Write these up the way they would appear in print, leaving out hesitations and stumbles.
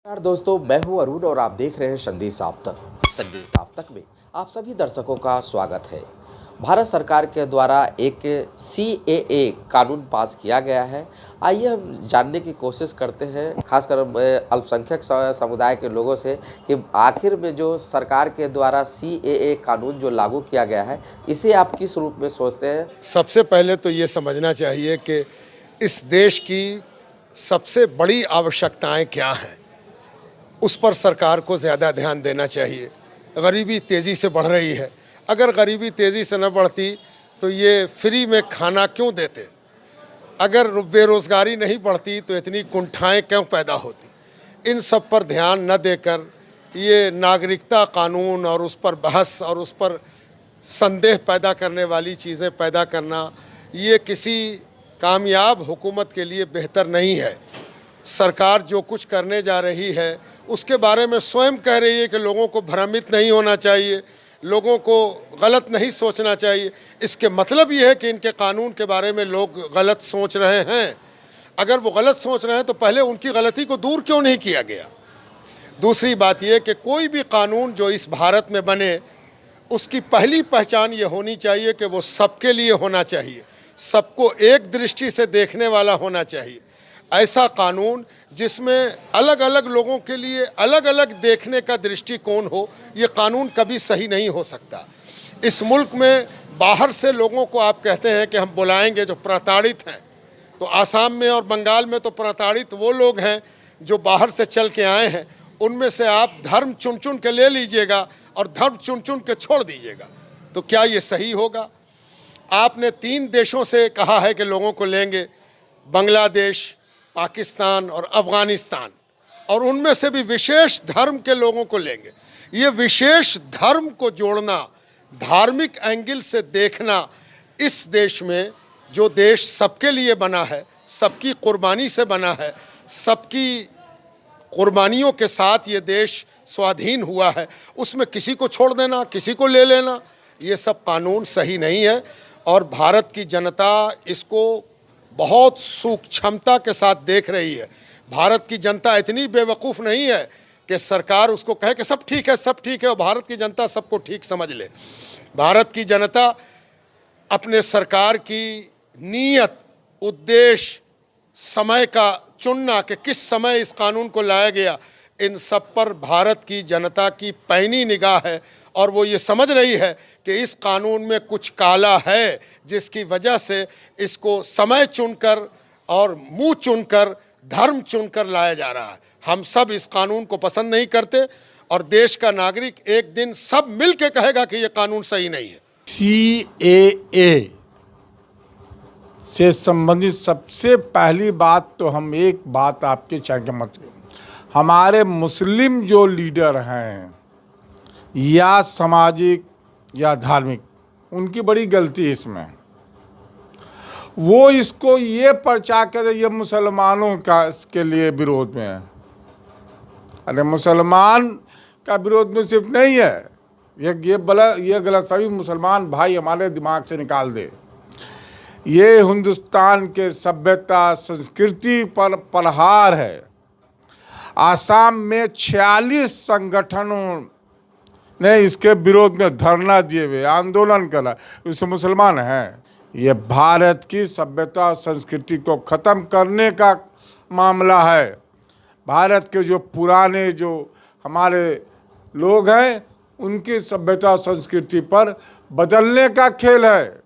नमस्कार दोस्तों, मैं हूं अरुण और आप देख रहे हैं संदेश आप तक। संदेश आप तक में आप सभी दर्शकों का स्वागत है। भारत सरकार के द्वारा एक CAA कानून पास किया गया है। आइए हम जानने की कोशिश करते हैं, खासकर अल्पसंख्यक समुदाय के लोगों से, कि आखिर में जो सरकार के द्वारा CAA कानून जो लागू किया गया है, इसे आप किस रूप में सोचते हैं। सबसे पहले तो ये समझना चाहिए कि इस देश की सबसे बड़ी आवश्यकताएं क्या हैं, उस पर सरकार को ज़्यादा ध्यान देना चाहिए। गरीबी तेज़ी से बढ़ रही है। अगर गरीबी तेज़ी से न बढ़ती तो ये फ्री में खाना क्यों देते? अगर बेरोज़गारी नहीं बढ़ती तो इतनी कुंठाएं क्यों पैदा होती? इन सब पर ध्यान न देकर ये नागरिकता कानून और उस पर बहस और उस पर संदेह पैदा करने वाली चीज़ें पैदा करना, ये किसी कामयाब हुकूमत के लिए बेहतर नहीं है। सरकार जो कुछ करने जा रही है उसके बारे में स्वयं कह रही है कि लोगों को भ्रमित नहीं होना चाहिए, लोगों को गलत नहीं सोचना चाहिए। इसके मतलब ये है कि इनके कानून के बारे में लोग गलत सोच रहे हैं। अगर वो गलत सोच रहे हैं तो पहले उनकी गलती को दूर क्यों नहीं किया गया? दूसरी बात यह कि कोई भी कानून जो इस भारत में बने, उसकी पहली पहचान ये होनी चाहिए कि वो सबके लिए होना चाहिए, सबको एक दृष्टि से देखने वाला होना चाहिए। ऐसा कानून जिसमें अलग अलग लोगों के लिए अलग अलग देखने का दृष्टिकोण हो, ये कानून कभी सही नहीं हो सकता। इस मुल्क में बाहर से लोगों को आप कहते हैं कि हम बुलाएंगे जो प्रताड़ित हैं, तो आसाम में और बंगाल में तो प्रताड़ित वो लोग हैं जो बाहर से चल के आए हैं। उनमें से आप धर्म चुन चुन के ले लीजिएगा और धर्म चुन चुन के छोड़ दीजिएगा, तो क्या ये सही होगा? आपने 3 देशों से कहा है कि लोगों को लेंगे, बांग्लादेश, पाकिस्तान और अफ़गानिस्तान, और उनमें से भी विशेष धर्म के लोगों को लेंगे। ये विशेष धर्म को जोड़ना, धार्मिक एंगल से देखना, इस देश में जो देश सबके लिए बना है, सबकी कुर्बानी से बना है, सबकी कुर्बानियों के साथ ये देश स्वाधीन हुआ है, उसमें किसी को छोड़ देना, किसी को ले लेना, ये सब कानून सही नहीं है। और भारत की जनता इसको बहुत सूक्ष्मता के साथ देख रही है। भारत की जनता इतनी बेवकूफ़ नहीं है कि सरकार उसको कहे कि सब ठीक है, सब ठीक है, और भारत की जनता सबको ठीक समझ ले। भारत की जनता अपने सरकार की नीयत, उद्देश्य, समय का चुनना कि किस समय इस कानून को लाया गया, इन सब पर भारत की जनता की पैनी निगाह है और वो ये समझ रही है कि इस कानून में कुछ काला है, जिसकी वजह से इसको समय चुनकर और मुंह चुनकर, धर्म चुनकर लाया जा रहा है। हम सब इस कानून को पसंद नहीं करते और देश का नागरिक एक दिन सब मिल के कहेगा कि ये कानून सही नहीं है। CAA से संबंधित सबसे पहली बात तो हम एक बात आपके चर्चा, हमारे मुस्लिम जो लीडर हैं या सामाजिक या धार्मिक, उनकी बड़ी गलती है इसमें। वो इसको ये पर्चा कर ये मुसलमानों का इसके लिए विरोध में है। अरे मुसलमान का विरोध में सिर्फ नहीं है, ये गलतफहमी मुसलमान भाई हमारे दिमाग से निकाल दे। ये हिंदुस्तान के सभ्यता संस्कृति पर प्रहार है। आसाम में 46 संगठनों ने इसके विरोध में धरना दिए हुए, आंदोलन करा, इसमें मुसलमान हैं। ये भारत की सभ्यता और संस्कृति को ख़त्म करने का मामला है। भारत के जो पुराने जो हमारे लोग हैं उनकी सभ्यता और संस्कृति पर बदलने का खेल है।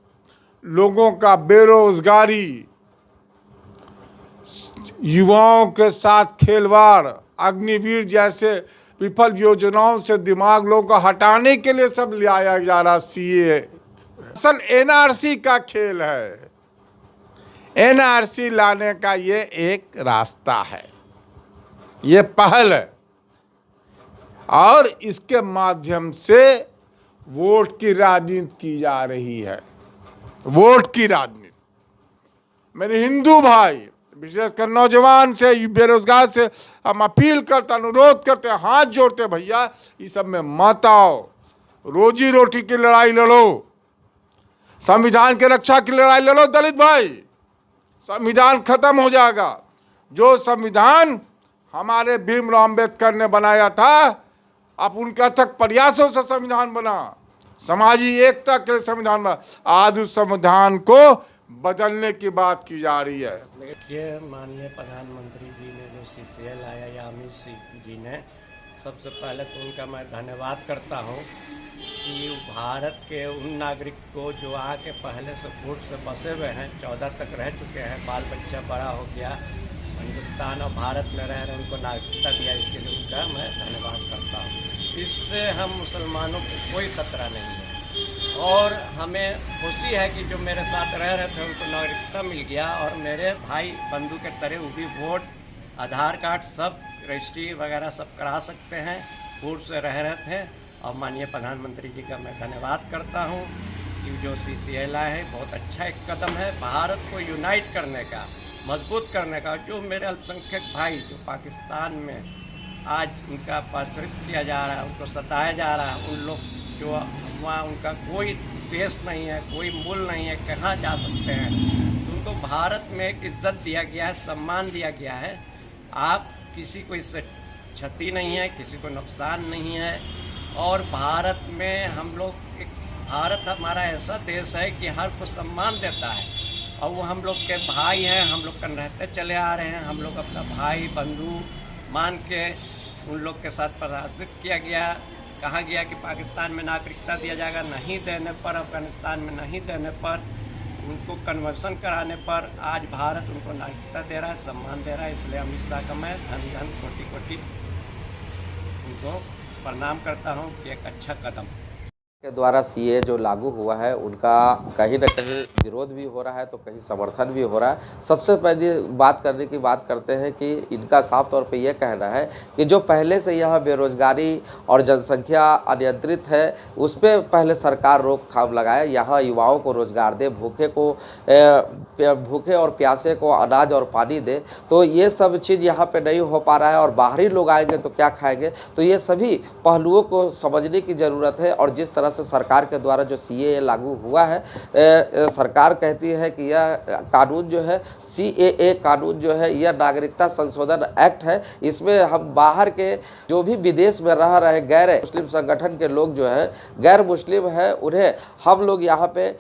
लोगों का बेरोजगारी, युवाओं के साथ खेलवाड़, अग्निवीर जैसे विफल योजनाओं से दिमाग लोगों को हटाने के लिए सब लाया जा रहा CAA। असल NRC का खेल है। NRC लाने का ये एक रास्ता है, ये पहल है, और इसके माध्यम से वोट की राजनीति की जा रही है। वोट की राजनीति। मेरे हिंदू भाई, विशेषकर नौजवान से, बेरोजगार से हम अपील करते, अनुरोध करते, हाथ जोड़ते, भैया इस सब में मत आओ। रोजी रोटी की लड़ाई लड़ो, संविधान की रक्षा की लड़ाई लड़ो। दलित भाई, संविधान खत्म हो जाएगा। जो संविधान हमारे भीमराव अम्बेडकर ने बनाया था। अब उनके अथक प्रयासों से संविधान बना, समाजी एकता के लिए संविधान बना। आज उस संविधान को बदलने की बात की जा रही है। देखिए, माननीय प्रधानमंत्री जी ने जो CCL आया या अमित जी ने, सबसे पहले तो उनका मैं धन्यवाद करता हूँ कि भारत के उन नागरिक को जो आके पहले से पूर्व से बसे हुए हैं, 14 तक रह चुके हैं, बाल बच्चा बड़ा हो गया, हिंदुस्तान और भारत में रह रहे, उनको नागरिकता दिया, इसके लिए उनका मैं धन्यवाद करता हूँ। इससे हम मुसलमानों को कोई खतरा नहीं है और हमें खुशी है कि जो मेरे साथ रह रहे थे उनको नागरिकता मिल गया और मेरे भाई बंधु के तरह वो भी वोट, आधार कार्ड, सब रजिस्ट्री वगैरह सब करा सकते हैं, पूर्व से रह रहे थे। और माननीय प्रधानमंत्री जी का मैं धन्यवाद करता हूँ कि जो CCL है बहुत अच्छा एक कदम है भारत को यूनाइट करने का, मजबूत करने का। जो मेरे अल्पसंख्यक भाई जो पाकिस्तान में आज उनका प्रसारित किया जा रहा है, उनको सताया जा रहा है, उन लोग जो वहाँ उनका कोई देश नहीं है, कोई मूल नहीं है, कहाँ जा सकते हैं, उनको भारत में एक इज्जत दिया गया है, सम्मान दिया गया है। आप किसी को इससे क्षति नहीं है, किसी को नुकसान नहीं है। और भारत में हम लोग भारत हमारा ऐसा देश है कि हर को सम्मान देता है और वो हम लोग के भाई हैं, हम लोग कन रहते चले आ रहे हैं। हम लोग अपना भाई बंधु मान के उन लोग के साथ परामर्श किया गया, कहा गया कि पाकिस्तान में नागरिकता दिया जाएगा, नहीं देने पर, अफगानिस्तान में नहीं देने पर, उनको कन्वर्सन कराने पर आज भारत उनको नागरिकता दे रहा है, सम्मान दे रहा है। इसलिए अमित शाह का मैं धन धन कोटि कोटि उनको प्रणाम करता हूँ कि एक अच्छा कदम के द्वारा CA जो लागू हुआ है उनका कहीं ना कहीं विरोध भी हो रहा है तो कहीं समर्थन भी हो रहा है। सबसे पहले बात करते हैं कि इनका साफ तौर पे ये कहना है कि जो पहले से यहाँ बेरोजगारी और जनसंख्या अनियंत्रित है उस पर पहले सरकार रोकथाम लगाए, यहाँ युवाओं को रोजगार दे, भूखे और प्यासे को अनाज और पानी दे। तो ये सब चीज़ यहाँ पे नहीं हो पा रहा है और बाहरी लोग आएंगे तो क्या खाएंगे। तो ये सभी पहलुओं को समझने की ज़रूरत है। और जिस तरह से सरकार के द्वारा जो CAA लागू हुआ है, सरकार कहती है कि यह कानून जो है CAA कानून जो है यह नागरिकता संशोधन एक्ट है। इसमें हम बाहर के जो भी विदेश में रह रहे गैर मुस्लिम संगठन के लोग जो है गैर मुस्लिम है, उन्हें हम लोग यहाँ पे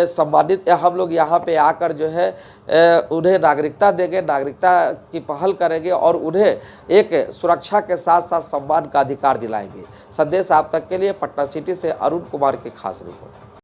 सम्मानित, हम लोग यहाँ पे आकर जो है उन्हें नागरिकता देंगे, नागरिकता की पहल करेंगे और उन्हें एक सुरक्षा के साथ साथ सम्मान का अधिकार दिलाएंगे। संदेश आप तक के लिए पटना सिटी से अरुण कुमार की खास रिपोर्ट।